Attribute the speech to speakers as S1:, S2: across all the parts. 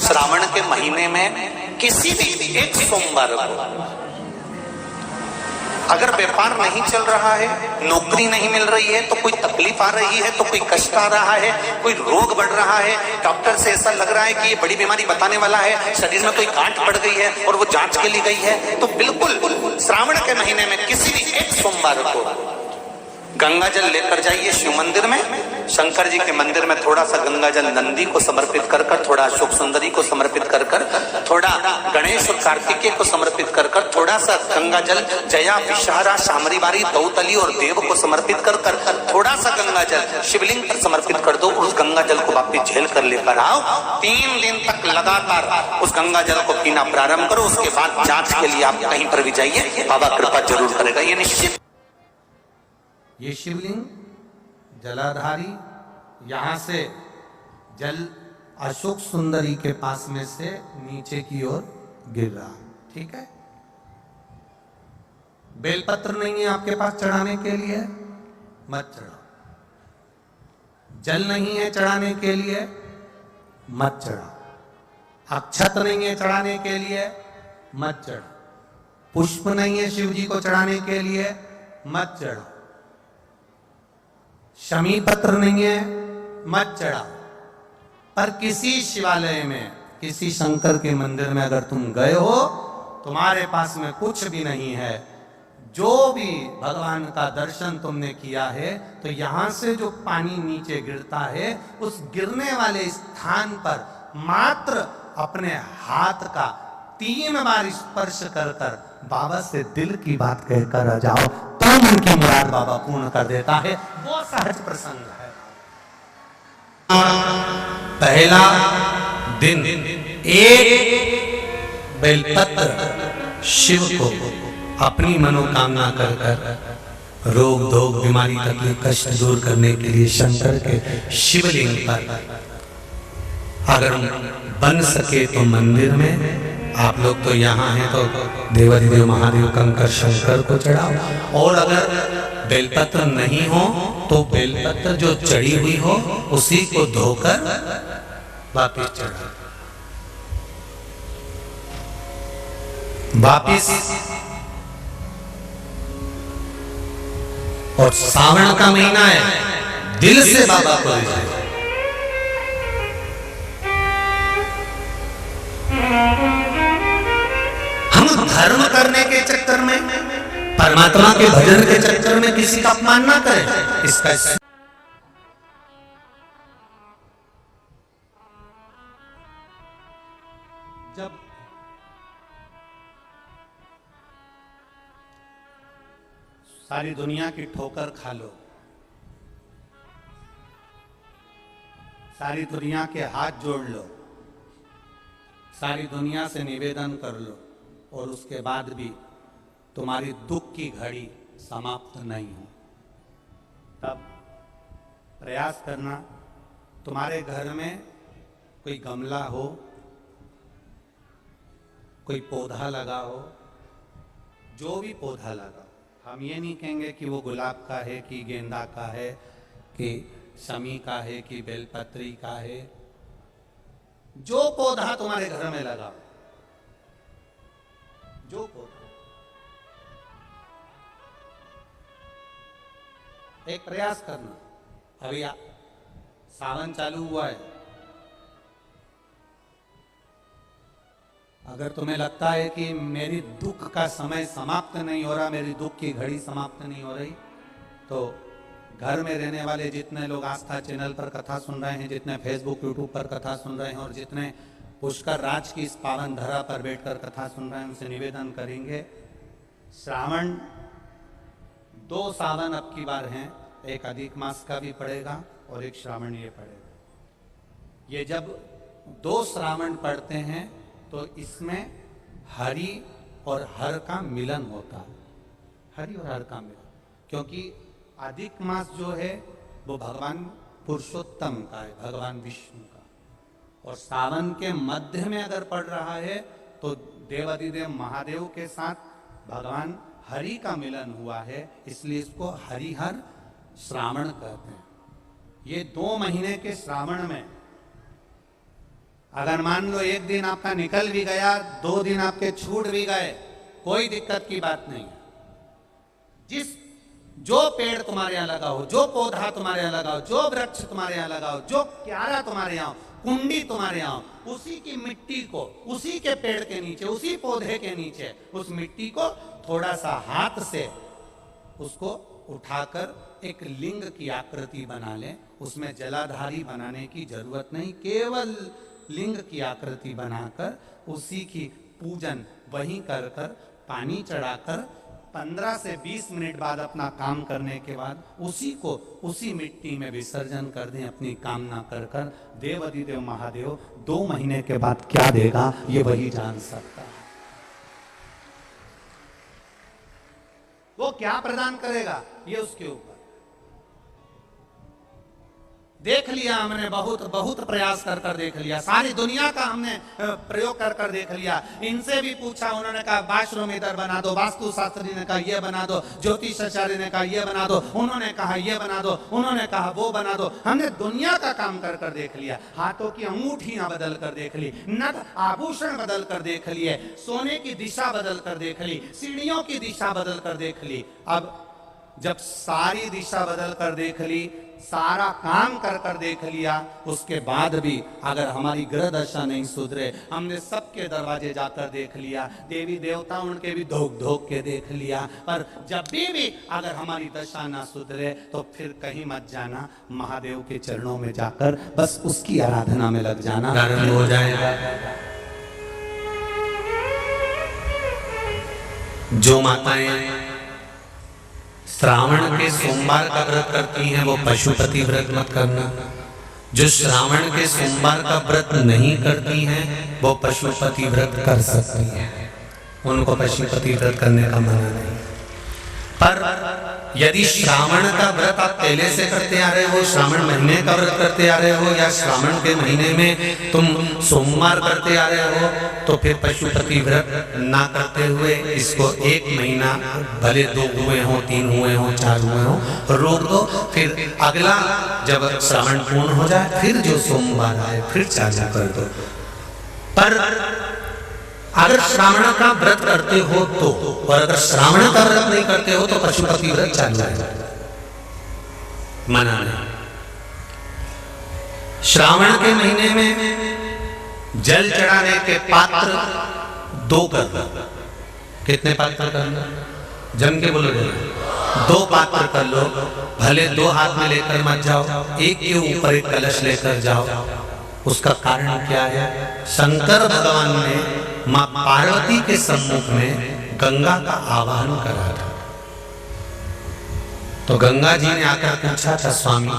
S1: श्रावण के महीने में किसी भी एक सोमवार को अगर व्यापार नहीं चल रहा है, नौकरी नहीं मिल रही है, तो कोई तकलीफ आ रही है, तो कोई कष्ट आ रहा है, कोई रोग बढ़ रहा है, डॉक्टर से ऐसा लग रहा है कि ये बड़ी बीमारी बताने वाला है, शरीर में कोई गांठ पड़ गई है और वो जांच के लिए गई है, तो बिल्कुल श्रावण के महीने में किसी भी एक सोमवार को गंगा जल लेकर जाइए शिव मंदिर में। शंकर जी के मंदिर में थोड़ा सा गंगा जल नंदी को समर्पित कर कर, थोड़ा अशोक सुंदरी को समर्पित कर कर, थोड़ा गणेश और कार्तिकेय को समर्पित कर कर, थोड़ा सा गंगा जल जया विषहारा शामरीबारी दौतली और देव को समर्पित कर कर, थोड़ा सा गंगा जल शिवलिंग पर समर्पित कर दो। उस गंगा जल को वापिस झेल कर लेकर आओ। 3 दिन तक लगातार उस गंगा जल को पीना प्रारंभ करो। उसके बाद जांच के लिए आप कहीं पर भी जाइए, बाबा कृपा जरूर करेगा, ये निश्चित।
S2: ये शिवलिंग जलाधारी, यहां से जल अशोक सुंदरी के पास में से नीचे की ओर गिर रहा, ठीक है। बेलपत्र नहीं है आपके पास चढ़ाने के लिए, मत चढ़ाओ। जल नहीं है चढ़ाने के लिए, मत चढ़ाओ। अक्षत नहीं है चढ़ाने के लिए, मत चढ़ाओ। पुष्प नहीं है शिव जी को चढ़ाने के लिए, मत चढ़ाओ। शमी पत्र नहीं है, मत चढ़ाओ। पर किसी शिवालय में, किसी शंकर के मंदिर में अगर तुम गए हो, तुम्हारे पास में कुछ भी नहीं है, जो भी भगवान का दर्शन तुमने किया है, तो यहां से जो पानी नीचे गिरता है, उस गिरने वाले स्थान पर मात्र अपने हाथ का 3 बार स्पर्श कर कर बाबा से दिल की बात कहकर आ जाओ, तो मन की मुराद बाबा पूर्ण कर देता है। वो सहज प्रसंग है। पहला दिन एक बेलपत्र शिव को अपनी मनोकामना कर कर, रोग धोग बीमारी तकलीफ कष्ट दूर करने के लिए शंकर के शिवलिंग पर अगर बन सके तो मंदिर में, आप लोग तो यहाँ हैं तो देवाधिदेव महादेव कंकर शंकर को चढ़ाओ। और अगर बेलपत्र नहीं हो तो बेलपत्र जो चढ़ी हुई हो उसी को धोकर वापिस चढ़ाओ। वापिस। और सावन का महीना है, दिल से बाबा को रिझाओ। हम धर्म करने के चक्कर में, परमात्मा के भजन के चक्कर में किसी का अपमान ना करें। इसका जब सारी दुनिया की ठोकर खा लो, सारी दुनिया के हाथ जोड़ लो, सारी दुनिया से निवेदन कर लो, और उसके बाद भी तुम्हारी दुख की घड़ी समाप्त नहीं हो, तब प्रयास करना। तुम्हारे घर में कोई गमला हो, कोई पौधा लगा हो, जो भी पौधा लगा, हम ये नहीं कहेंगे कि वो गुलाब का है कि गेंदा का है कि शमी का है कि बेलपत्री का है। जो पौधा तुम्हारे घर में लगा, जो पौधा, एक प्रयास करना। अभी सावन चालू हुआ है, अगर तुम्हें लगता है कि मेरी दुख का समय समाप्त नहीं हो रहा, मेरी दुख की घड़ी समाप्त नहीं हो रही, तो घर में रहने वाले जितने लोग आस्था चैनल पर कथा सुन रहे हैं, जितने फेसबुक यूट्यूब पर कथा सुन रहे हैं, और जितने पुष्कर राज की इस पावन धरा पर बैठकर कथा सुन रहे हैं, उनसे निवेदन करेंगे, श्रावण 2 सावन अब की बार हैं, एक अधिक मास का भी पड़ेगा और एक श्रावण ये पड़ेगा। ये जब 2 श्रावण पड़ते हैं तो इसमें हरि और हर का मिलन होता है, हरि और हर का मिलन, क्योंकि अधिक मास जो है वो भगवान पुरुषोत्तम का है, भगवान विष्णु का, और सावन के मध्य में अगर पड़ रहा है तो देवाधिदेव महादेव के साथ भगवान हरि का मिलन हुआ है, इसलिए इसको हरिहर श्रावण कहते हैं। ये 2 महीने के श्रावण में अगर मान लो एक दिन आपका निकल भी गया, 2 दिन आपके छूट भी गए, कोई दिक्कत की बात नहीं है। जो पेड़ तुम्हारे यहां लगा हो, जो पौधा तुम्हारे यहां लगा हो, जो वृक्ष तुम्हारे यहां लगा हो, जो क्यारा तुम्हारे यहां, कुंडी तुम्हारे यहां, उसी की मिट्टी को, उसी के पेड़ के नीचे, उसी पौधे के नीचे, उस मिट्टी को थोड़ा सा हाथ से उसको उठाकर एक लिंग की आकृति बना ले। उसमें जलाधारी बनाने की जरूरत नहीं, केवल लिंग की आकृति बनाकर उसी की पूजन वहीं कर कर, पानी चढ़ाकर 15 से 20 मिनट बाद अपना काम करने के बाद उसी को उसी मिट्टी में विसर्जन कर दें, अपनी कामना कर कर। देवाधिदेव महादेव 2 महीने के बाद क्या देगा ये वही जान सकता है। वो क्या प्रदान करेगा ये उसके ऊपर। देख लिया हमने, बहुत बहुत प्रयास कर कर देख लिया, सारी दुनिया का हमने प्रयोग कर कर देख लिया। इनसे भी पूछा, उन्होंने कहा वाशरूम इधर बना दो, वास्तु शास्त्री ने कहा ये बना दो, ज्योतिषाचार्य ने कहा ये बना दो, उन्होंने कहा ये बना दो, उन्होंने कहा वो बना दो। हमने दुनिया का काम कर कर देख लिया, हाथों की अंगूठियां बदल कर देख ली, नग आभूषण बदल कर देख लिए, सोने की दिशा बदल कर देख ली, सीढ़ियों की दिशा बदल कर देख ली। अब जब सारी दिशा बदल कर देख ली, सारा काम कर कर देख लिया, उसके बाद भी अगर हमारी ग्रह दशा नहीं सुधरे, हमने सबके दरवाजे जाकर देख लिया, देवी देवता उनके भी धोख धोख के देख लिया, पर जब भी अगर हमारी दशा ना सुधरे तो फिर कहीं मत जाना, महादेव के चरणों में जाकर बस उसकी आराधना में लग जाना,
S1: प्रारंभ हो जाएगा। जो माताएं श्रावण के सोमवार का व्रत करती हैं वो पशुपति व्रत मत करना। जो श्रावण के सोमवार का व्रत नहीं करती हैं वो पशुपति व्रत कर सकती हैं, उनको पशुपति व्रत करने का मना नहीं। पर यदि श्रावण का व्रत आप पहले से करते आ रहे हो, श्रावण महीने का व्रत करते आ रहे हो, या श्रावण के महीने में तुम सोमवार करते आ रहे हो, तो फिर पशुपति व्रत ना करते हुए इसको 1 महीना, भले 2 हुए हो, 3 हुए हो, 4 हुए हो, रोक दो। फिर अगला जब श्रावण पूर्ण हो जाए फिर जो सोमवार आए फिर चालू कर दो। पर अगर श्रावण का व्रत करते हो तो, और अगर श्रावण का व्रत नहीं करते हो तो पशुपति व्रत चालू है, मना नहीं। श्रावण के महीने में जल चढ़ाने के पात्र 2 कर दो। कितने पात्र करना? जम के बोलो, 2 पात्र कर लो, भले 2 हाथ में लेकर मत जाओ, एक के ऊपर एक कलश लेकर जाओ। उसका कारण क्या है? शंकर भगवान ने मां पार्वती के सम्मुख में गंगा का आवाहन करा था, तो गंगा जी ने आकर पूछा था, स्वामी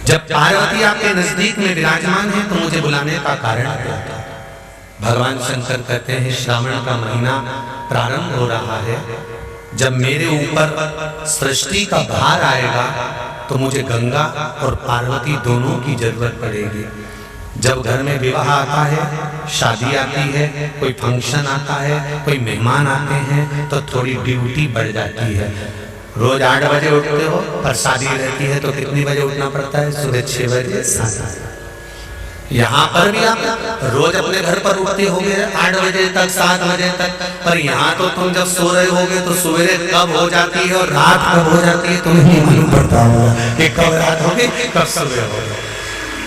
S1: जब पार्वती आपके नजदीक में विराजमान है तो मुझे बुलाने का कारण क्या था? भगवान शंकर कहते हैं, श्रावण का महीना प्रारंभ हो रहा है, जब मेरे ऊपर सृष्टि का भार आएगा तो मुझे गंगा और पार्वती दोनों की जरूरत पड़ेगी। जब घर में विवाह आता है, शादी आती है, कोई फंक्शन आता है, कोई मेहमान आते हैं, तो थोड़ी ड्यूटी बढ़ जाती है। रोज 8 बजे उठते हो, पर शादी रहती है तो कितनी बजे उठना पड़ता है? सुबह 6 बजे, 7 बजे। यहाँ पर भी आप रोज अपने घर पर उठते होगे 8 बजे तक, 7 बजे तक, पर यहाँ तो तुम जब सो रहे होगे तो सवेरे कब हो जाती है और रात कब हो जाती है तुम्हें नहीं मालूम पड़ता होगा कि कब रात होगी कब सवेरे होगी।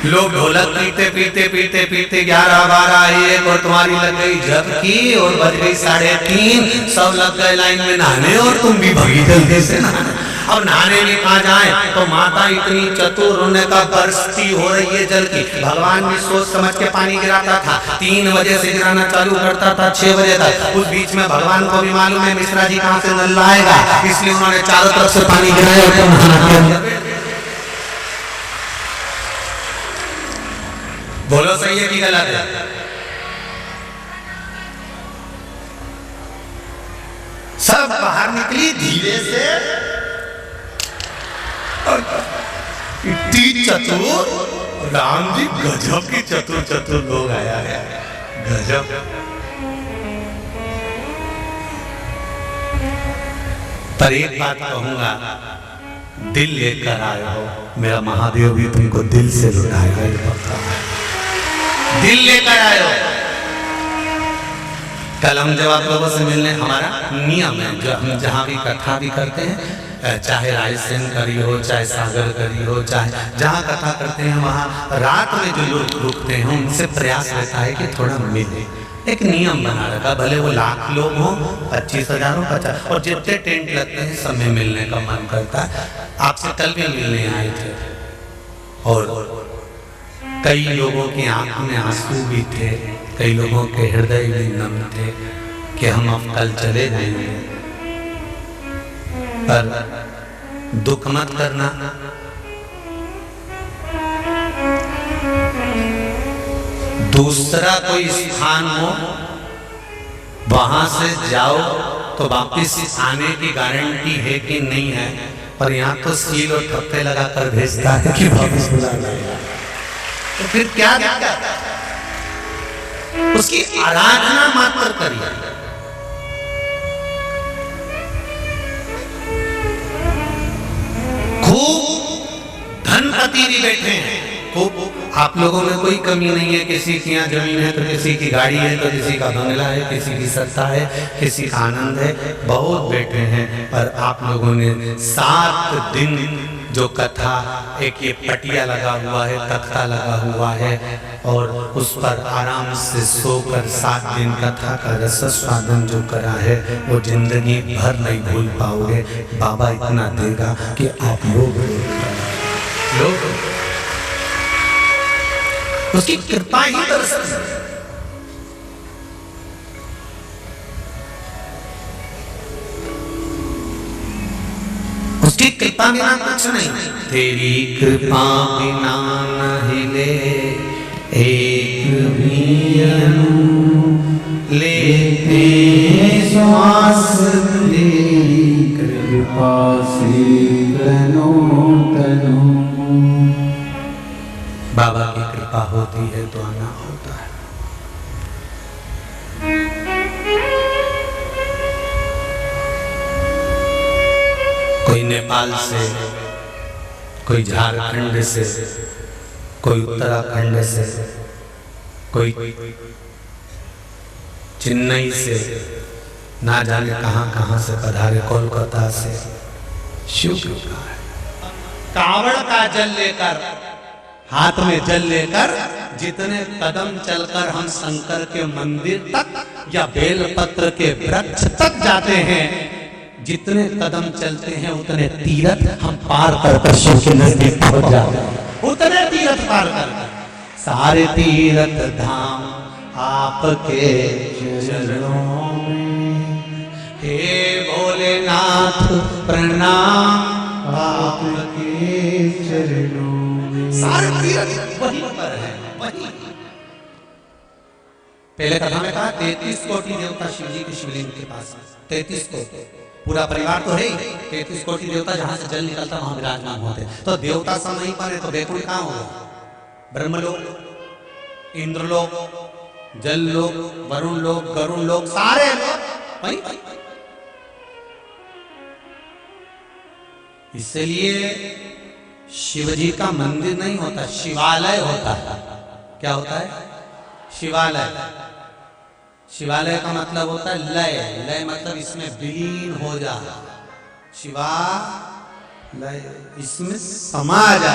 S1: लोग ढोलक पीते पीते पीते पीते 11, 12, 1 और तुम्हारी लग गई झपकी और बज गई 3:30, सब लग गए लाइन में नहाने और तुम भी भगी जल्दी से नहाने। अब नहाने भी कहाँ जाए तो माता इतनी चतुर, उन्हें का बरसती हो रही है जल की। भगवान भी सोच समझ के पानी गिराता था, 3 बजे से गिराना चालू करता था 6 बजे तक। उस बीच में भगवान को भी मालूम है मिश्रा जी कहाँ से नल लाएगा, इसलिए उन्होंने चारों तरफ से पानी गिराया। बोलो सही है कि गलत है? सब बाहर निकली धीरे से, इतनी चतुर राम जी, गजब की चतुर चतुर लोग आया है, गजब। पर एक बात कहूंगा,
S2: दिल लेकर आए हो, मेरा महादेव भी तुमको दिल से लुटाएगा, ये पक्का है। दिल लेकर आए हो। कल हम जब आप लोगों से मिलने, हमारा नियम है, जो हम जहाँ भी कथा भी करते हैं, चाहे रायसेन करी हो, चाहे सागर करी हो, चाहे जहाँ कथा करते हैं, वहाँ रात में जो लोग रुकते हैं उनसे प्रयास रहता है कि थोड़ा मिले। एक नियम बना रखा, भले वो 1,00,000 लोग हों, 25,000 हो, 50, और जितने टेंट लगते हैं सब में मिलने का मन करता है। आपसे कल भी मिलने आए थे और कई लोगों की आंख में आंसू भी थे, कई लोगों के हृदय भी नम थे कि हम अब कल चले जाएंगे, पर दुख मत करना। दूसरा कोई स्थान हो, वहां से जाओ तो वापिस आने की गारंटी है कि नहीं है, पर यहाँ तो सील और ठप्पे लगाकर भेजता है कि वापिस बुला लाएगा। तो फिर क्या उसकी आराधना मात्र करिए। खूब धनपति भी बैठे हैं, खूब, आप लोगों में कोई कमी नहीं है। किसी की यहाँ जमीन है तो किसी की गाड़ी है, तो किसी का बंगला है, किसी की सत्ता है, किसी का आनंद है, बहुत बैठे हैं। पर आप लोगों ने 7 दिन जो कथा, एक ये पटिया लगा हुआ है, तख्ता लगा हुआ है, और उस पर आराम से सोकर 7 दिन कथा का रसस्वादन जो करा है, वो जिंदगी भर नहीं भूल पाओगे। बाबा इतना देगा कि आप लोग उसकी कृपा ही दर्शन। उसकी कृपा बिना कुछ नहीं। तेरी कृपा बिना न हिले एक भी अणु, लेते श्वास तेरी कृपा से तनो तनो। बाबा की कृपा होती है तो आना होता है। कोई नेपाल से, कोई झारखंड से, कोई उत्तराखंड से, कोई चेन्नई से, ना जाने कहां कहां से पधारे, कोलकाता से। शिव कृपा है। कावड़ का जल लेकर, हाथ में जल लेकर, जितने कदम चलकर हम शंकर के मंदिर तक या बेलपत्र के वृक्ष तक जाते हैं, जितने कदम चलते हैं उतने तीरथ हम पार कर शिव के नजदीक पहुंच जाते हैं। उतने तीरथ पार कर, सारे तीरथ धाम आपके चरणों में, हे भोलेनाथ प्रणाम आपके चरणों में। सारे तीरथ वहीं पर है, वहीं। पहले कथा में कहा 33 कोटि देवता शिव जी के शिवलिंग के पास, 33 कोटि, पूरा परिवार तो है ही, 33 कोटि देवता जहां से जल निकलता वहां विराजमान होते। तो देवता सब वहीं पर है, तो वैकुंठ कहां होगा? ब्रह्मलोक, इंद्रलोक, जल लोक, वरुण लोक, गरुण लोक, सारे लोग वहीं। इसलिए शिव जी का मंदिर नहीं होता, शिवालय होता है। क्या होता है? शिवालय। शिवालय का मतलब होता है लय। लय मतलब इसमें विलीन हो जा, शिवालय इसमें समा जा।